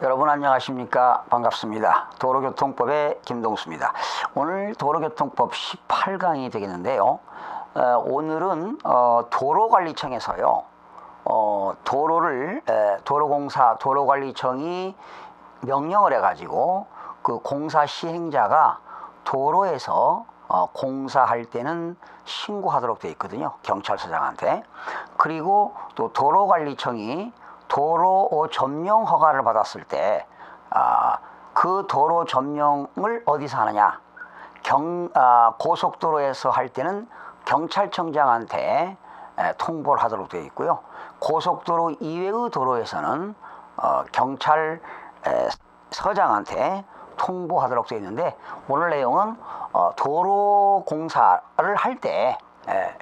여러분 안녕하십니까? 반갑습니다. 도로교통법의 김동수입니다. 오늘 도로교통법 18강이 되겠는데요. 오늘은 도로관리청에서요. 도로공사 도로관리청이 명령을 해가지고 그 공사 시행자가 도로에서 공사할 때는 신고하도록 되어 있거든요. 경찰서장한테. 그리고 또 도로관리청이 도로 점령 허가를 받았을 때 그 도로 점령을 어디서 하느냐? 고속도로에서 할 때는 경찰청장한테 통보를 하도록 되어 있고요. 고속도로 이외의 도로에서는 경찰서장한테 통보하도록 되어 있는데, 오늘 내용은 도로 공사를 할 때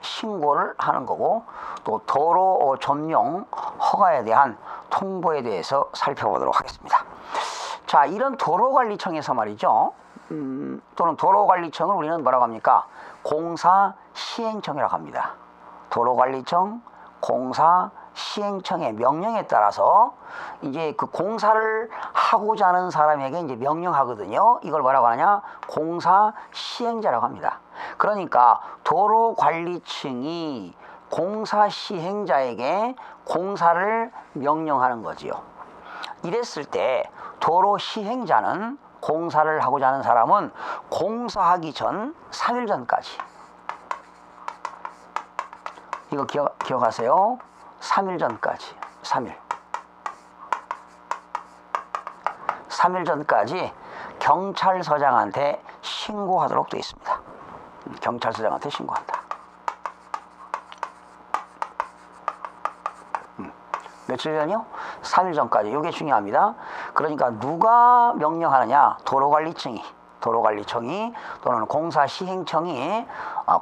신고를 하는 거고, 또 도로 점령 허가에 대한 통보에 대해서 살펴보도록 하겠습니다. 자, 이런 도로관리청에서 말이죠. 또는 도로관리청을 우리는 뭐라고 합니까? 공사시행청이라고 합니다. 도로관리청, 공사시행청의 명령에 따라서 이제 그 공사를 하고자 하는 사람에게 이제 명령하거든요. 이걸 뭐라고 하느냐? 공사시행자라고 합니다. 그러니까 도로관리청이 공사시행자에게 공사를 명령하는 거지요. 이랬을 때 도로시행자는, 공사를 하고자 하는 사람은 공사하기 전 3일 전까지, 이거 기억하세요. 3일 전까지, 3일 전까지 경찰서장한테 신고하도록 되어 있습니다. 경찰서장한테 신고한다. 며칠 전이요? 3일 전까지. 이게 중요합니다. 그러니까 누가 명령하느냐? 도로관리청이 또는 공사시행청이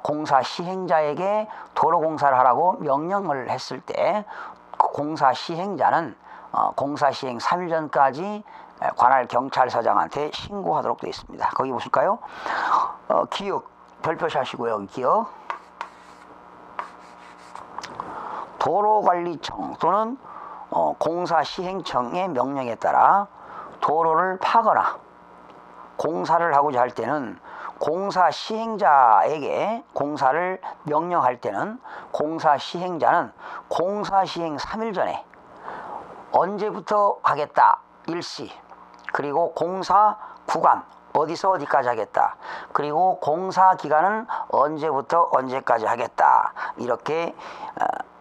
공사시행자에게 도로공사를 하라고 명령을 했을 때, 공사시행자는 공사시행 3일 전까지 관할 경찰서장한테 신고하도록 되어 있습니다. 거기 보실까요? 기억, 별표시 하시고요. 기억. 도로관리청 또는 공사시행청의 명령에 따라 도로를 파거나 공사를 하고자 할 때는, 공사시행자에게 공사를 명령할 때는 공사시행자는 공사시행 3일 전에 언제부터 하겠다, 일시, 그리고 공사 구간, 어디서 어디까지 하겠다, 그리고 공사 기간은 언제부터 언제까지 하겠다, 이렇게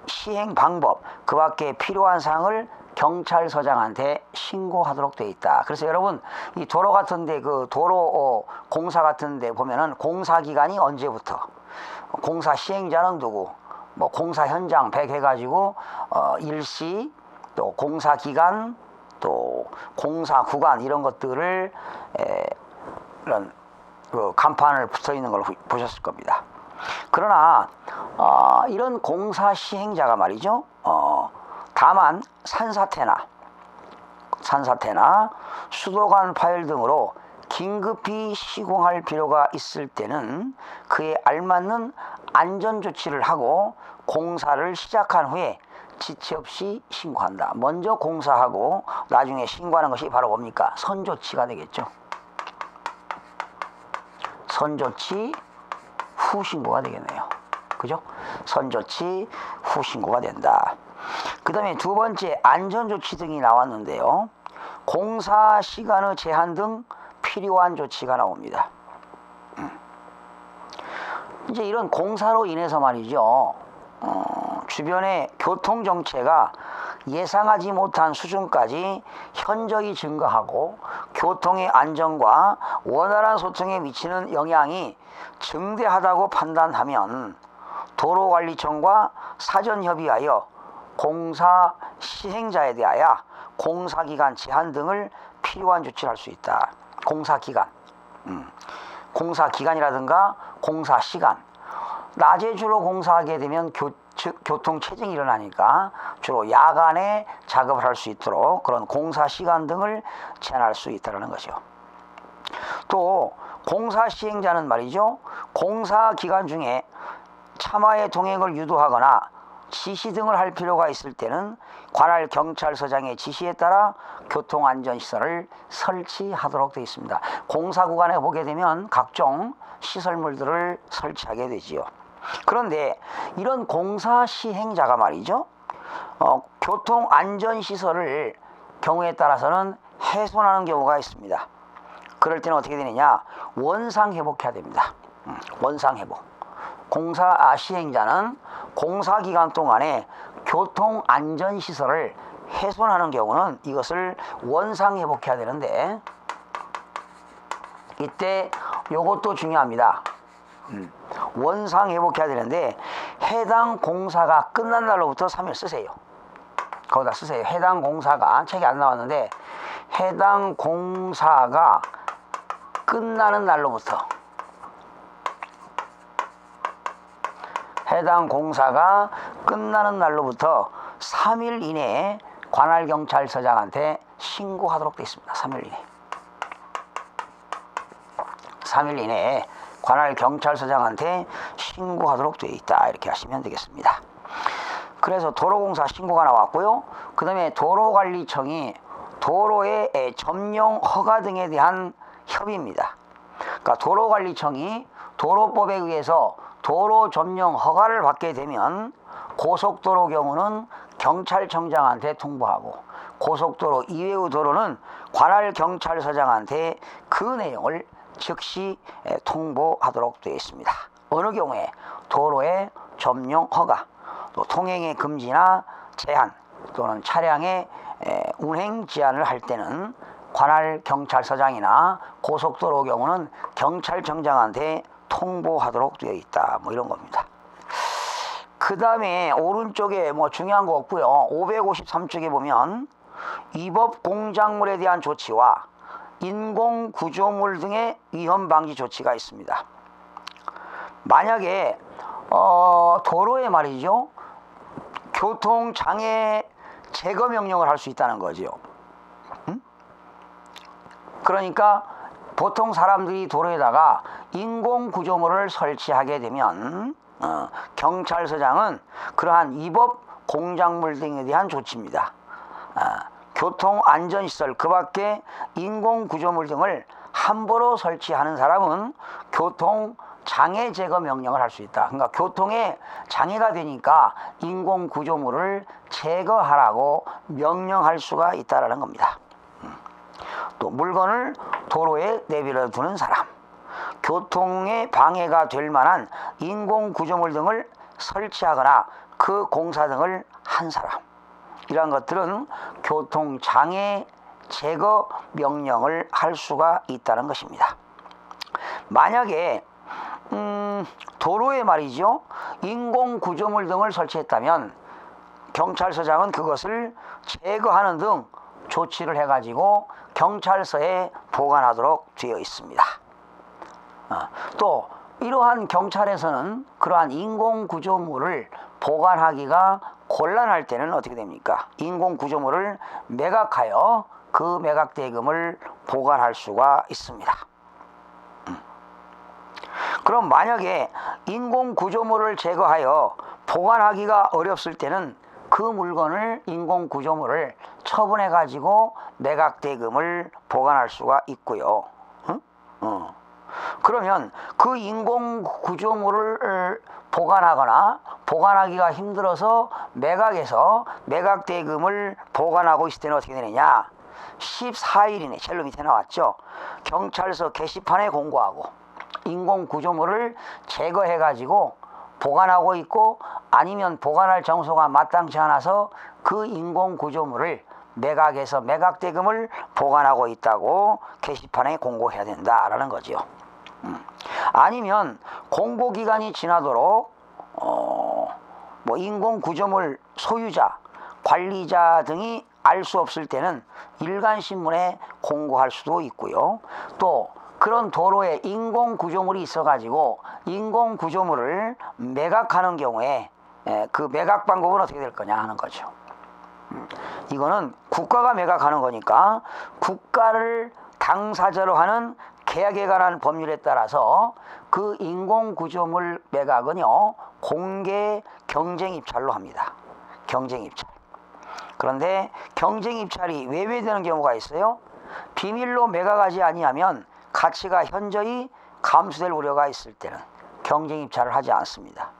시행 방법, 그 밖에 필요한 사항을 경찰서장한테 신고하도록 되어 있다. 그래서 여러분, 이 도로 같은데, 그 도로 공사 같은데 보면은 공사 기간이 언제부터, 공사 시행자는 누구, 뭐 공사 현장 100 해가지고 일시, 또 공사 기간, 또 공사 구간, 이런 것들을 이런 그 간판을 붙어 있는 걸 보셨을 겁니다. 그러나 이런 공사 시행자가 말이죠. 다만 산사태나 수도관 파열 등으로 긴급히 시공할 필요가 있을 때는 그에 알맞는 안전 조치를 하고 공사를 시작한 후에 지체 없이 신고한다. 먼저 공사하고 나중에 신고하는 것이 바로 뭡니까? 선조치가 되겠죠. 선조치 후 신고가 되겠네요. 그죠? 선조치 후 신고가 된다. 그 다음에 두 번째, 안전조치 등이 나왔는데요. 공사 시간의 제한 등 필요한 조치가 나옵니다. 이제 이런 공사로 인해서 말이죠. 주변의 교통정체가 예상하지 못한 수준까지 현저히 증가하고 교통의 안전과 원활한 소통에 미치는 영향이 증대하다고 판단하면 도로관리청과 사전 협의하여 공사 시행자에 대하여 공사기간 제한 등을 필요한 조치를 할 수 있다. 공사기간, 공사기간이라든가 공사시간. 낮에 주로 공사하게 되면 교통체증이 일어나니까 주로 야간에 작업을 할 수 있도록 그런 공사시간 등을 제한할 수 있다는 거죠. 또 공사시행자는 말이죠, 공사기간 중에 차마의 동행을 유도하거나 지시 등을 할 필요가 있을 때는 관할 경찰서장의 지시에 따라 교통안전시설을 설치하도록 되어 있습니다. 공사 구간에 보게 되면 각종 시설물들을 설치하게 되지요. 그런데 이런 공사 시행자가 말이죠, 교통안전시설을 경우에 따라서는 훼손하는 경우가 있습니다. 그럴 때는 어떻게 되느냐, 원상회복해야 됩니다. 원상회복. 공사 시행자는 공사기간 동안에 교통안전시설을 훼손하는 경우는 이것을 원상회복해야 되는데, 이때 이것도 중요합니다. 원상회복해야 되는데 해당 공사가 끝난 날로부터 3일 쓰세요. 거기다 쓰세요. 해당 공사가, 책이 안 나왔는데 해당 공사가 끝나는 날로부터, 해당 공사가 끝나는 날로부터 3일 이내에 관할경찰서장한테 신고하도록 되어 있습니다. 3일 이내. 3일 이내에 관할경찰서장한테 신고하도록 되어 있다. 이렇게 하시면 되겠습니다. 그래서 도로공사 신고가 나왔고요. 그 다음에 도로관리청이 도로의 점용 허가 등에 대한 협의입니다. 그러니까 도로관리청이 도로법에 의해서 도로 점용 허가를 받게 되면 고속도로 경우는 경찰청장한테 통보하고, 고속도로 이외의 도로는 관할경찰서장한테 그 내용을 즉시 통보하도록 되어 있습니다. 어느 경우에 도로의 점용 허가, 또 통행의 금지나 제한 또는 차량의 운행 제한을 할 때는 관할경찰서장이나 고속도로 경우는 경찰청장한테 통보하도록 되어 있다. 뭐 이런 겁니다. 그 다음에 오른쪽에 뭐 중요한 거 없고요. 553쪽에 보면 위법 공작물에 대한 조치와 인공 구조물 등의 위험 방지 조치가 있습니다. 만약에 도로에 말이죠, 교통장애 제거 명령을 할 수 있다는 거죠. 그러니까 보통 사람들이 도로에다가 인공 구조물을 설치하게 되면 경찰서장은 그러한 위법 공작물 등에 대한 조치입니다. 교통안전시설 그 밖에 인공 구조물 등을 함부로 설치하는 사람은 교통장애 제거 명령을 할 수 있다. 그러니까 교통에 장애가 되니까 인공 구조물을 제거하라고 명령할 수가 있다라는 겁니다. 또 물건을 도로에 내버려 두는 사람, 교통에 방해가 될 만한 인공 구조물 등을 설치하거나 그 공사 등을 한 사람, 이러한 것들은 교통장애 제거 명령을 할 수가 있다는 것입니다. 만약에 도로에 말이죠, 인공 구조물 등을 설치했다면 경찰서장은 그것을 제거하는 등 조치를 해가지고 경찰서에 보관하도록 되어 있습니다. 또 이러한 경찰에서는 그러한 인공 구조물을 보관하기가 곤란할 때는 어떻게 됩니까? 인공 구조물을 매각하여 그 매각 대금을 보관할 수가 있습니다. 그럼 만약에 인공 구조물을 제거하여 보관하기가 어렵을 때는 그 물건을, 인공 구조물을 처분해 가지고 매각 대금을 보관할 수가 있고요. 그러면 그 인공 구조물을 보관하거나 보관하기가 힘들어서 매각해서 매각 대금을 보관하고 있을 때는 어떻게 되느냐, 14일 이내, 셀로 밑에 나왔죠, 경찰서 게시판에 공고하고 인공 구조물을 제거해 가지고 보관하고 있고, 아니면 보관할 정소가 마땅치 않아서 그 인공 구조물을 매각해서 매각 대금을 보관하고 있다고 게시판에 공고해야 된다라는 거죠. 아니면 공고 기간이 지나도록 뭐 인공 구조물 소유자, 관리자 등이 알 수 없을 때는 일간신문에 공고할 수도 있고요. 또 그런 도로에 인공 구조물이 있어가지고 인공 구조물을 매각하는 경우에 그 매각 방법은 어떻게 될 거냐 하는 거죠. 이거는 국가가 매각하는 거니까 국가를 당사자로 하는 계약에 관한 법률에 따라서 그 인공구조물 매각은요 공개 경쟁입찰로 합니다. 경쟁입찰. 그런데 경쟁입찰이 외회되는 경우가 있어요. 비밀로 매각하지 아니하면 가치가 현저히 감소될 우려가 있을 때는 경쟁입찰을 하지 않습니다.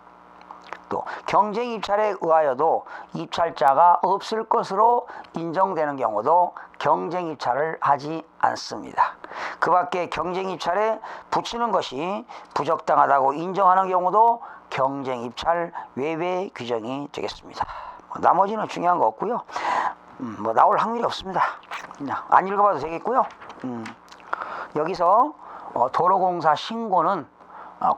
또 경쟁입찰에 의하여도 입찰자가 없을 것으로 인정되는 경우도 경쟁입찰을 하지 않습니다. 그 밖에 경쟁입찰에 붙이는 것이 부적당하다고 인정하는 경우도 경쟁입찰 외외 규정이 되겠습니다. 나머지는 중요한 거 없고요. 뭐 나올 확률이 없습니다. 그냥 안 읽어봐도 되겠고요. 여기서 도로공사 신고는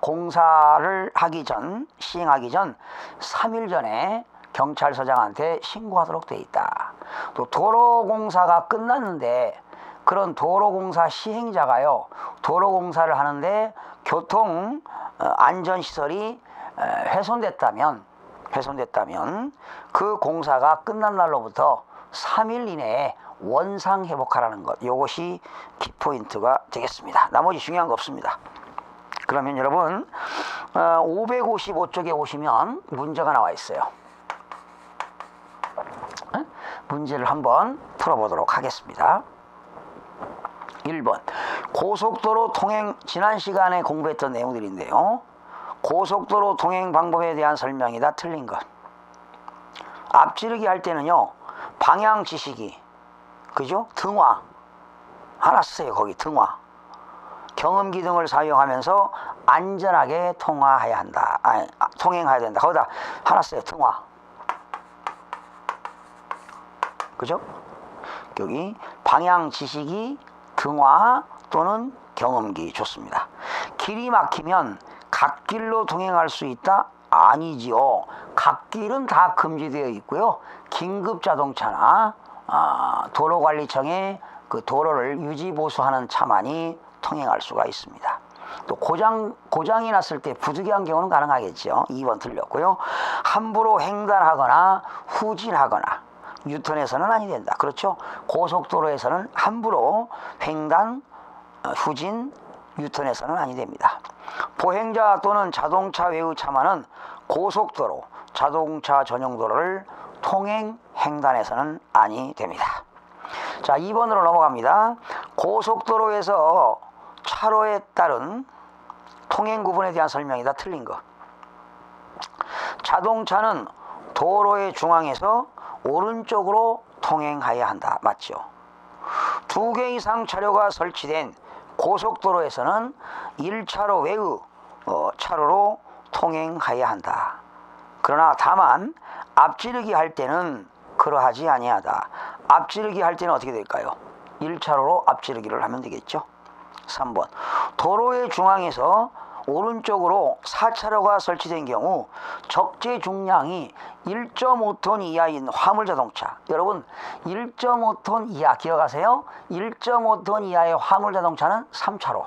공사를 하기 전, 시행하기 전 3일 전에 경찰서장한테 신고하도록 돼 있다. 또 도로공사가 끝났는데 그런 도로공사 시행자가요 도로공사를 하는데 교통 안전시설이 훼손됐다면 그 공사가 끝난 날로부터 3일 이내에 원상 회복하라는 것, 이것이 키포인트가 되겠습니다. 나머지 중요한 거 없습니다. 그러면 여러분 555쪽에 오시면 문제가 나와 있어요. 문제를 한번 풀어보도록 하겠습니다. 1번 고속도로 통행, 지난 시간에 공부했던 내용들인데요. 고속도로 통행 방법에 대한 설명이다. 틀린 것. 앞지르기 할 때는요 방향 지시기, 그죠? 등화 하나 쓰세요. 거기 등화. 경음기 등을 사용하면서 안전하게 통행해야 된다. 거기다 하나 써요. 등화. 그죠? 여기 방향 지시기, 등화 또는 경음기 좋습니다. 길이 막히면 갓길로 통행할 수 있다? 아니지요. 갓길은 다 금지되어 있고요. 긴급 자동차나 도로관리청의 그 도로를 유지 보수하는 차만이 통행할 수가 있습니다. 또 고장이 났을 때 부득이한 경우는 가능하겠죠. 2번 틀렸고요. 함부로 횡단하거나 후진하거나 유턴해서는 아니 된다. 그렇죠? 고속도로에서는 함부로 횡단, 후진, 유턴해서는 아니 됩니다. 보행자 또는 자동차 외의 차만은 고속도로, 자동차 전용도로를 통행, 횡단해서는 아니 됩니다. 자, 2번으로 넘어갑니다. 고속도로에서 차로에 따른 통행 구분에 대한 설명이다. 틀린 거. 자동차는 도로의 중앙에서 오른쪽으로 통행해야 한다. 맞죠? 2개 이상 차로가 설치된 고속도로에서는 1차로 외의 차로로 통행해야 한다. 그러나 다만 앞지르기 할 때는 그러하지 아니하다. 앞지르기 할 때는 어떻게 될까요? 1차로로 앞지르기를 하면 되겠죠. 3번 도로의 중앙에서 오른쪽으로 4차로가 설치된 경우 적재 중량이 1.5톤 이하인 화물자동차, 여러분 1.5톤 이하 기억하세요? 1.5톤 이하의 화물자동차는 3차로,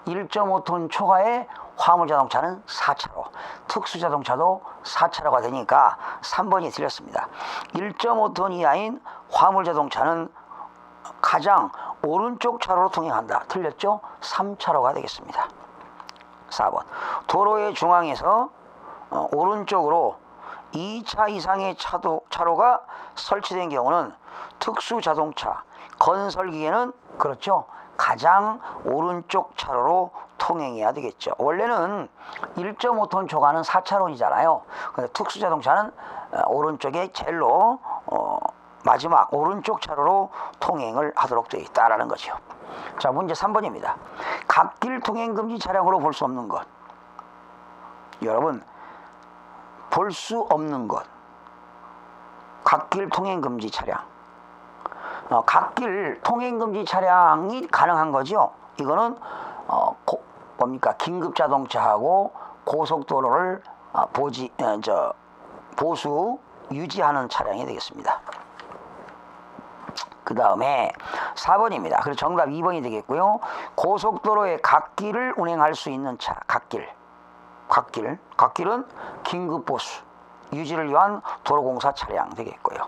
1.5톤 초과의 화물자동차는 4차로, 특수자동차도 4차로가 되니까 3번이 틀렸습니다. 1.5톤 이하인 화물자동차는 가장 오른쪽 차로로 통행한다. 틀렸죠? 3차로가 되겠습니다. 4번 도로의 중앙에서 오른쪽으로 2차 이상의 차로가 설치된 경우는 특수자동차, 건설기계는 그렇죠, 가장 오른쪽 차로로 통행해야 되겠죠. 원래는 1.5톤 초과는 4차로이잖아요. 근데 특수자동차는 오른쪽에 제일로 마지막 오른쪽 차로로 통행을 하도록 되어 있다라는 거죠. 자, 문제 3번입니다. 갓길 통행 금지 차량으로 볼 수 없는 것. 여러분, 볼 수 없는 것. 갓길 통행 금지 차량. 갓길 통행 금지 차량이 가능한 거죠. 이거는 뭡니까? 긴급 자동차하고 고속도로를 보수 유지하는 차량이 되겠습니다. 그 다음에 4번입니다. 그래서 정답 2번이 되겠고요. 고속도로의 갓길을 운행할 수 있는 차, 갓길은 긴급보수, 유지를 위한 도로공사 차량 되겠고요.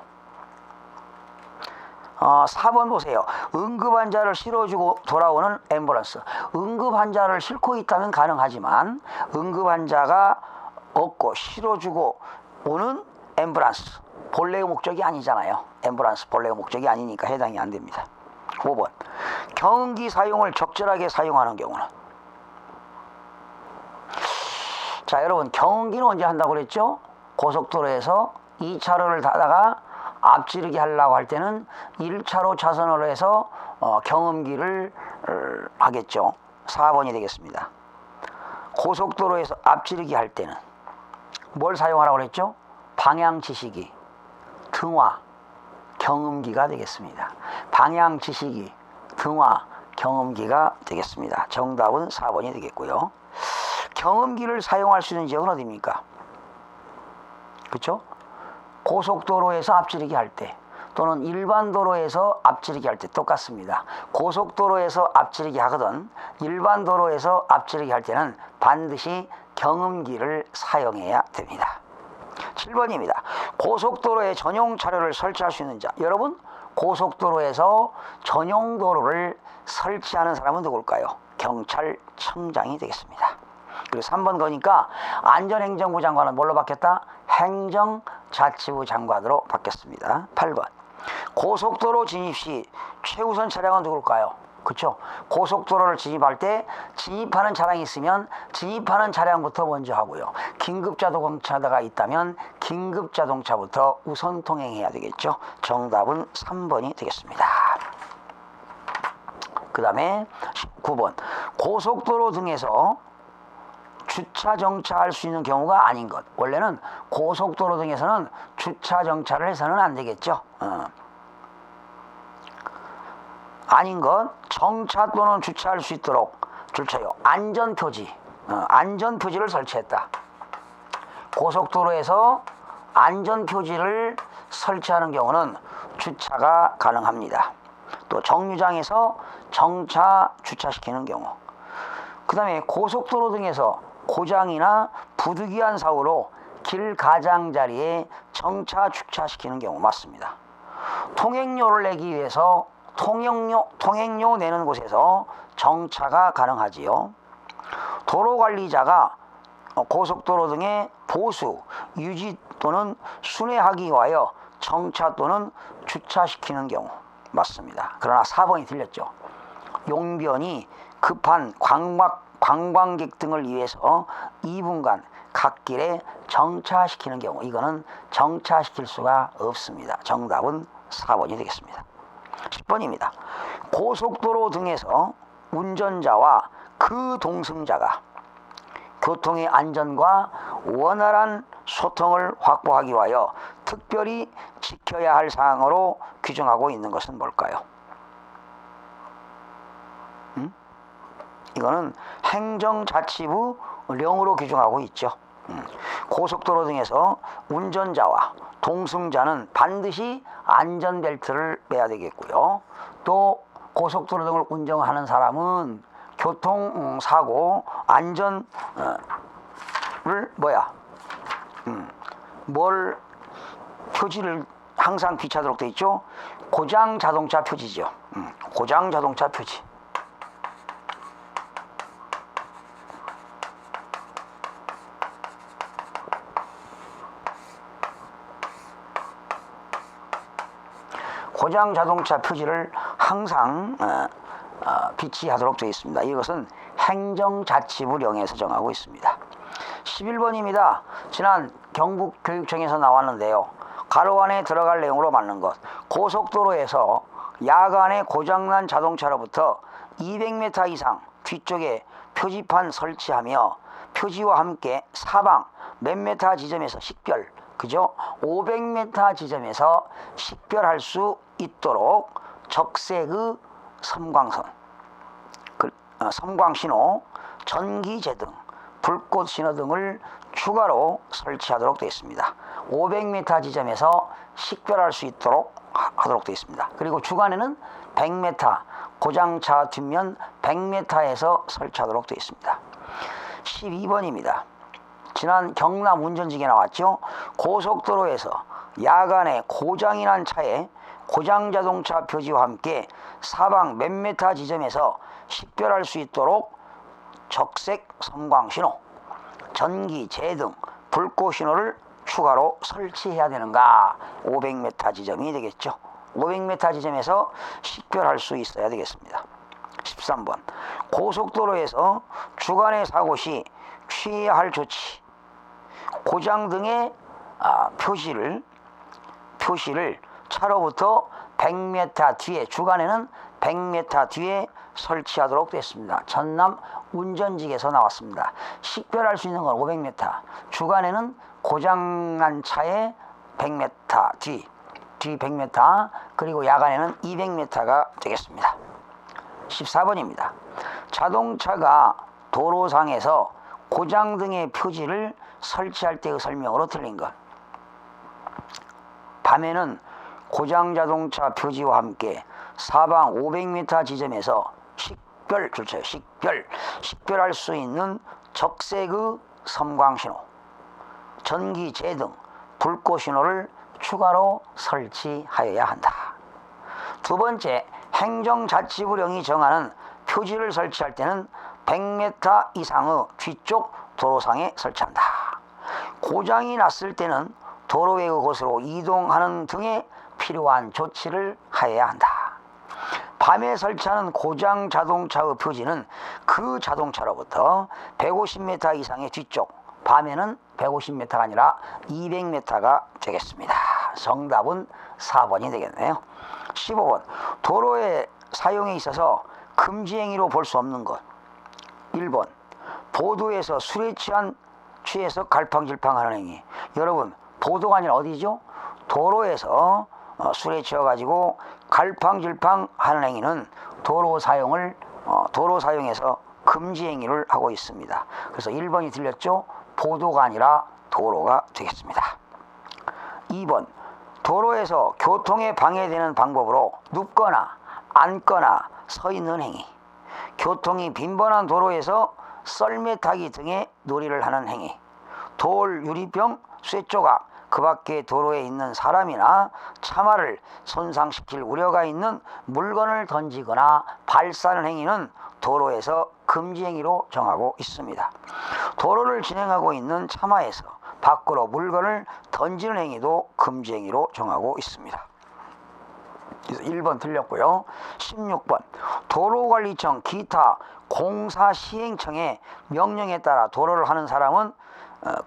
4번 보세요. 응급환자를 실어주고 돌아오는 앰뷸런스. 응급환자를 싣고 있다면 가능하지만 응급환자가 없고 실어주고 오는 앰뷸런스. 본래의 목적이 아니잖아요. 앰뷸런스 본래의 목적이 아니니까 해당이 안 됩니다. 5번. 경운기 사용을 적절하게 사용하는 경우는. 자, 여러분, 경운기는 언제 한다고 그랬죠? 고속도로에서 2차로를 타다가 앞지르기 하려고 할 때는 1차로 차선으로 해서 경운기를 하겠죠. 4번이 되겠습니다. 고속도로에서 앞지르기 할 때는 뭘 사용하라고 그랬죠? 방향지시기, 등화, 경운기가 되겠습니다. 방향지시기, 등화, 경운기가 되겠습니다. 정답은 4번이 되겠고요. 경운기를 사용할 수 있는 지역은 어디입니까? 그렇죠? 고속도로에서 앞지르기 할 때 또는 일반 도로에서 앞지르기 할 때 똑같습니다. 고속도로에서 앞지르기 하거든 일반 도로에서 앞지르기 할 때는 반드시 경운기를 사용해야 됩니다. 7번입니다. 고속도로에 전용 차로를 설치할 수 있는 자. 여러분, 고속도로에서 전용 도로를 설치하는 사람은 누굴까요? 경찰청장이 되겠습니다. 그리고 3번 거니까 안전행정부 장관은 뭘로 바뀌었다? 행정자치부 장관으로 바뀌었습니다. 8번. 고속도로 진입 시 최우선 차량은 누굴까요? 그렇죠? 고속도로를 진입할 때 진입하는 차량이 있으면 진입하는 차량부터 먼저 하고요. 긴급자동차가 있다면 긴급자동차부터 우선 통행해야 되겠죠. 정답은 3번이 되겠습니다. 그 다음에 9번. 고속도로 등에서 주차 정차할 수 있는 경우가 아닌 것. 원래는 고속도로 등에서는 주차 정차를 해서는 안 되겠죠. 아닌 것, 정차 또는 주차할 수 있도록 줄쳐요. 안전표지, 안전표지를 설치했다. 고속도로에서 안전표지를 설치하는 경우는 주차가 가능합니다. 또 정류장에서 정차, 주차시키는 경우. 그 다음에 고속도로 등에서 고장이나 부득이한 사고로 길 가장자리에 정차, 주차시키는 경우 맞습니다. 통행료를 내기 위해서 통행료 내는 곳에서 정차가 가능하지요. 도로관리자가 고속도로 등의 보수, 유지 또는 순회하기 위하여 정차 또는 주차시키는 경우 맞습니다. 그러나 4번이 틀렸죠. 용변이 급한 관광객 등을 위해서 2분간 갓길에 정차시키는 경우 이거는 정차시킬 수가 없습니다. 정답은 4번이 되겠습니다. 10번입니다. 고속도로 등에서 운전자와 그 동승자가 교통의 안전과 원활한 소통을 확보하기 위하여 특별히 지켜야 할 사항으로 규정하고 있는 것은 뭘까요? 이거는 행정자치부령으로 규정하고 있죠. 고속도로 등에서 운전자와 동승자는 반드시 안전벨트를 매야 되겠고요. 또 고속도로 등을 운전하는 사람은 교통사고 안전을 표지를 항상 비치하도록 되어 있죠. 고장 자동차 표지죠. 고장 자동차 표지. 고장 자동차 표지를 항상 비치하도록 되어 있습니다. 이것은 행정자치부령에서 정하고 있습니다. 11번입니다. 지난 경북교육청에서 나왔는데요. 가로 안에 들어갈 내용으로 맞는 것. 고속도로에서 야간에 고장난 자동차로부터 200m 이상 뒤쪽에 표지판 설치하며 표지와 함께 사방 몇 메타 지점에서 식별, 그죠? 500m 지점에서 식별할 수 있도록 적색의 섬광선, 섬광신호, 전기제등, 불꽃신호 등을 추가로 설치하도록 되어 있습니다. 500m 지점에서 식별할 수 있도록 하도록 되어 있습니다. 그리고 주간에는 100m, 고장차 뒷면 100m에서 설치하도록 되어 있습니다. 12번입니다. 지난 경남 운전직에 나왔죠. 고속도로에서 야간에 고장이 난 차에 고장자동차 표지와 함께 사방 몇 메타 지점에서 식별할 수 있도록 적색 섬광신호, 전기, 제등, 불꽃 신호를 추가로 설치해야 되는가? 500m 지점이 되겠죠. 500m 지점에서 식별할 수 있어야 되겠습니다. 13번 고속도로에서 주간의 사고 시 취해야 할 조치, 고장 등의 표시를 차로부터 100m 뒤에, 주간에는 100m 뒤에 설치하도록 됐습니다. 전남 운전직에서 나왔습니다. 식별할 수 있는 건 500m, 주간에는 고장난 차에 100m 뒤 100m, 그리고 야간에는 200m가 되겠습니다. 14번입니다. 자동차가 도로상에서 고장 등의 표지를 설치할 때의 설명으로 틀린 것. 밤에는 고장 자동차 표지와 함께 사방 500m 지점에서 식별할 수 있는 적색의 섬광신호, 전기, 제등, 불꽃 신호를 추가로 설치하여야 한다. 두 번째, 행정자치부령이 정하는 표지를 설치할 때는 100m 이상의 뒤쪽 도로상에 설치한다. 고장이 났을 때는 도로 외의 곳으로 이동하는 등의 필요한 조치를 하여야 한다. 밤에 설치하는 고장 자동차의 표지는 그 자동차로부터 150m 이상의 뒤쪽, 밤에는 150m가 아니라 200m가 되겠습니다. 정답은 4번이 되겠네요. 15번 도로의 사용에 있어서 금지 행위로 볼 수 없는 것. 1번 보도에서 술에 취해서 갈팡질팡하는 행위. 여러분, 보도가 아니라 어디죠? 도로에서 술에 취해가지고 갈팡질팡하는 행위는 도로 사용에서 금지 행위를 하고 있습니다. 그래서 1번이 틀렸죠? 보도가 아니라 도로가 되겠습니다. 2번 도로에서 교통에 방해되는 방법으로 눕거나 앉거나 서 있는 행위. 교통이 빈번한 도로에서 썰매 타기 등의 놀이를 하는 행위. 돌, 유리병, 쇠조각, 그 밖에 도로에 있는 사람이나 차마를 손상시킬 우려가 있는 물건을 던지거나 발사하는 행위는 도로에서 금지 행위로 정하고 있습니다. 도로를 진행하고 있는 차마에서 밖으로 물건을 던지는 행위도 금지 행위로 정하고 있습니다. 그래서 1번 틀렸고요. 16번 도로관리청 기타 공사 시행청의 명령에 따라 도로를 하는 사람은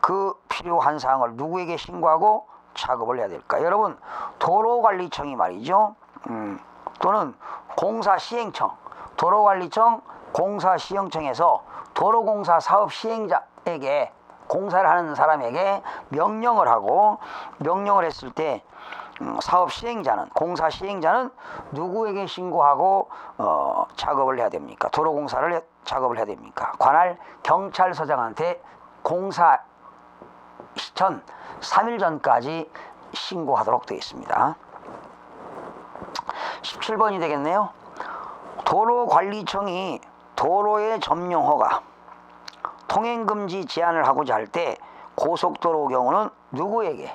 그 필요한 사항을 누구에게 신고하고 작업을 해야 될까? 여러분, 도로관리청이 말이죠. 또는 공사시행청, 도로관리청 공사시행청에서 도로공사 사업 시행자에게, 공사를 하는 사람에게 명령을 하고, 명령을 했을 때 사업 시행자는, 공사 시행자는 누구에게 신고하고 작업을 해야 됩니까? 도로공사를 작업을 해야 됩니까? 관할 경찰서장한테 공사 전 3일 전까지 신고하도록 되어 있습니다. 17번이 되겠네요. 도로관리청이 도로의 점용허가, 통행금지 제한을 하고자 할 때 고속도로 경우는 누구에게?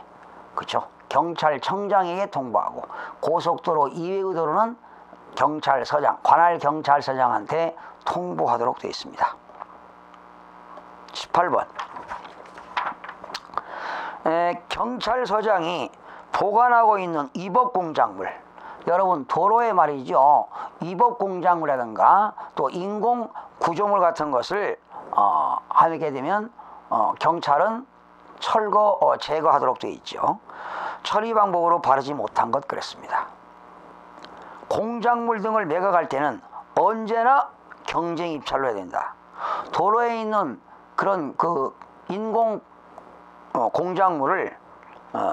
그렇죠? 경찰청장에게 통보하고, 고속도로 이외의 도로는 경찰서장, 관할 경찰서장한테 통보하도록 되어 있습니다. 18번 경찰서장이 보관하고 있는 위법공작물, 여러분 도로에 말이죠, 위법공작물이라든가 또 인공구조물 같은 것을 하게 되면 경찰은 제거하도록 되어 있죠. 처리 방법으로 바르지 못한 것 그랬습니다. 공작물 등을 매각할 때는 언제나 경쟁 입찰로 해야 된다. 도로에 있는 그런 인공 공작물을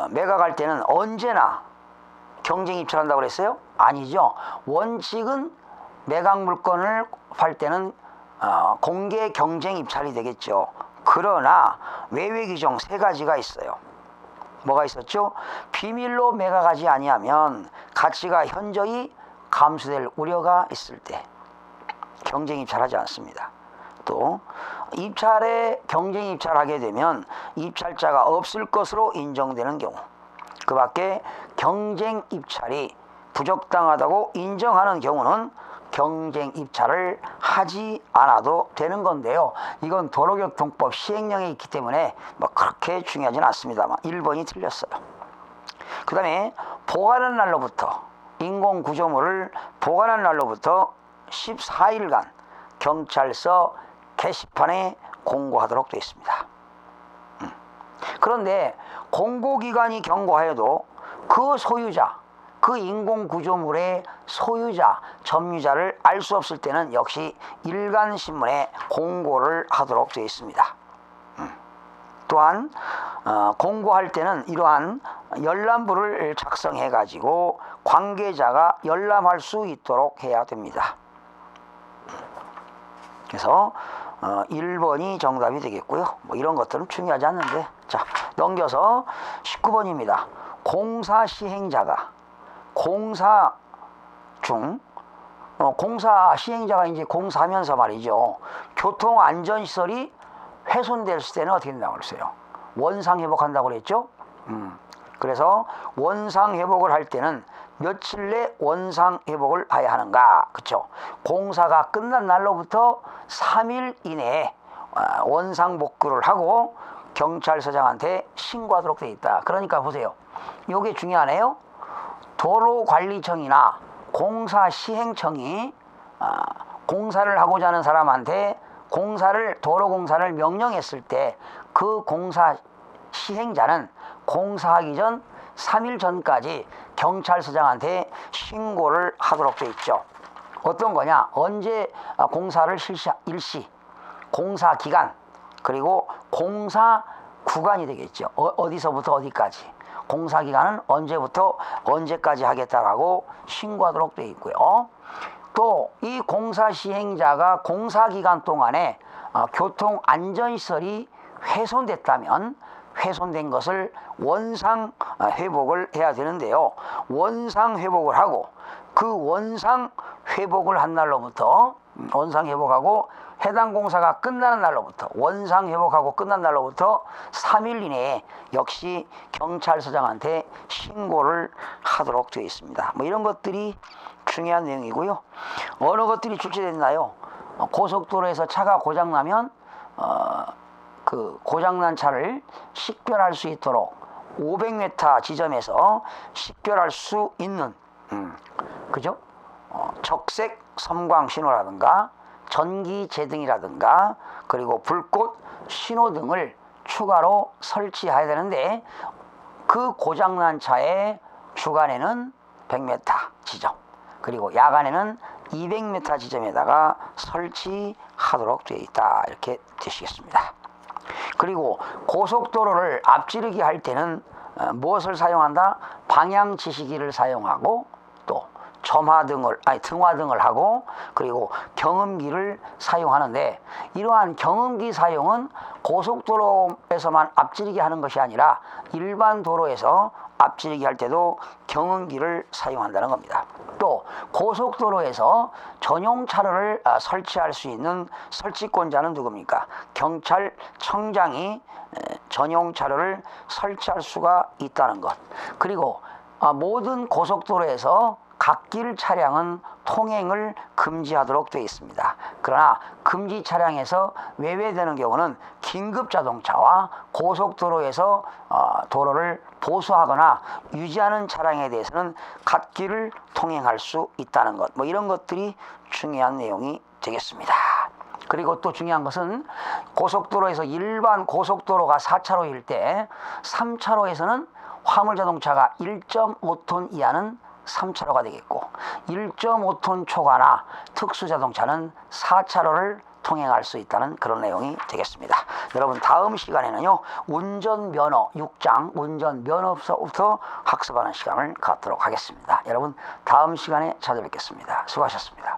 매각할 때는 언제나 경쟁 입찰한다고 그랬어요? 아니죠. 원칙은 매각 물건을 팔 때는 공개 경쟁 입찰이 되겠죠. 그러나 외외 규정 3가지가 있어요. 뭐가 있었죠? 비밀로 매각하지 아니하면 가치가 현저히 감소될 우려가 있을 때 경쟁 입찰하지 않습니다. 또 입찰에 경쟁 입찰하게 되면 입찰자가 없을 것으로 인정되는 경우, 그 밖에 경쟁 입찰이 부적당하다고 인정하는 경우는 경쟁 입찰을 하지 않아도 되는 건데요. 이건 도로교통법 시행령에 있기 때문에 뭐 그렇게 중요하진 않습니다만 1번이 틀렸어요. 그 다음에 보관한 날로부터 인공구조물을 보관한 날로부터 14일간 경찰서 게시판에 공고하도록 되어 있습니다. 그런데 공고기관이 경고하여도 그 소유자, 그 인공구조물의 소유자, 점유자를 알 수 없을 때는 역시 일간신문에 공고를 하도록 되어 있습니다. 또한 공고할 때는 이러한 열람부를 작성해 가지고 관계자가 열람할 수 있도록 해야 됩니다. 그래서 1번이 정답이 되겠고요. 뭐 이런 것들은 중요하지 않는데, 자, 넘겨서 19번입니다. 공사 시행자가 공사 중 공사 시행자가 이제 공사하면서 말이죠. 교통안전시설이 훼손됐을 때는 어떻게 된다고 그랬어요? 원상 회복한다고 그랬죠? 그래서 원상 회복을 할 때는 며칠 내 원상 회복을 해야 하는가? 그렇죠? 공사가 끝난 날로부터 3일 이내에 원상 복구를 하고 경찰서장한테 신고하도록 되어 있다. 그러니까 보세요. 이게 중요하네요. 도로관리청이나 공사시행청이 공사를 하고자 하는 사람한테 도로공사를 명령했을 때 그 공사 시행자는 공사하기 전 3일 전까지 경찰서장한테 신고를 하도록 되어 있죠. 어떤 거냐? 언제 공사를 일시, 공사 기간, 그리고 공사 구간이 되겠죠. 어디서부터 어디까지. 공사 기간은 언제부터 언제까지 하겠다라고 신고하도록 되어 있고요. 또 이 공사 시행자가 공사 기간 동안에 교통안전시설이 훼손됐다면 훼손된 것을 원상 회복을 해야 되는데요. 원상 회복을 하고 그 원상 회복을 한 날로부터 원상 회복하고 해당 공사가 끝나는 날로부터 원상 회복하고 끝난 날로부터 3일 이내에 역시 경찰서장한테 신고를 하도록 되어 있습니다. 뭐 이런 것들이 중요한 내용이고요. 어느 것들이 출제됐나요? 고속도로에서 차가 고장나면 그 고장난 차를 식별할 수 있도록 500m 지점에서 식별할 수 있는 그죠? 적색 섬광 신호라든가 전기 제등이라든가 그리고 불꽃 신호등을 추가로 설치해야 되는데 그 고장난 차의 주간에는 100m 지점 그리고 야간에는 200m 지점에다가 설치하도록 되어 있다. 이렇게 되시겠습니다. 그리고 고속도로를 앞지르기 할 때는 무엇을 사용한다? 방향지시기를 사용하고 또 등화등을 하고 그리고 경음기를 사용하는데 이러한 경음기 사용은 고속도로에서만 앞지르기 하는 것이 아니라 일반 도로에서 앞지르기 할 때도 경운기를 사용한다는 겁니다. 또 고속도로에서 전용 차로를 설치할 수 있는 설치권자는 누굽니까? 경찰청장이 전용 차로를 설치할 수가 있다는 것. 그리고 모든 고속도로에서 갓길 차량은 통행을 금지하도록 되어 있습니다. 그러나 금지 차량에서 외회되는 경우는 긴급 자동차와 고속도로에서 도로를 보수하거나 유지하는 차량에 대해서는 갓길을 통행할 수 있다는 것. 뭐 이런 것들이 중요한 내용이 되겠습니다. 그리고 또 중요한 것은 고속도로에서 일반 고속도로가 4차로일 때 3차로에서는 화물자동차가 1.5톤 이하는 3차로가 되겠고 1.5톤 초과나 특수자동차는 4차로를 통행할 수 있다는 그런 내용이 되겠습니다. 여러분 다음 시간에는요 운전면허 6장 운전면허서부터 학습하는 시간을 갖도록 하겠습니다. 여러분 다음 시간에 찾아뵙겠습니다. 수고하셨습니다.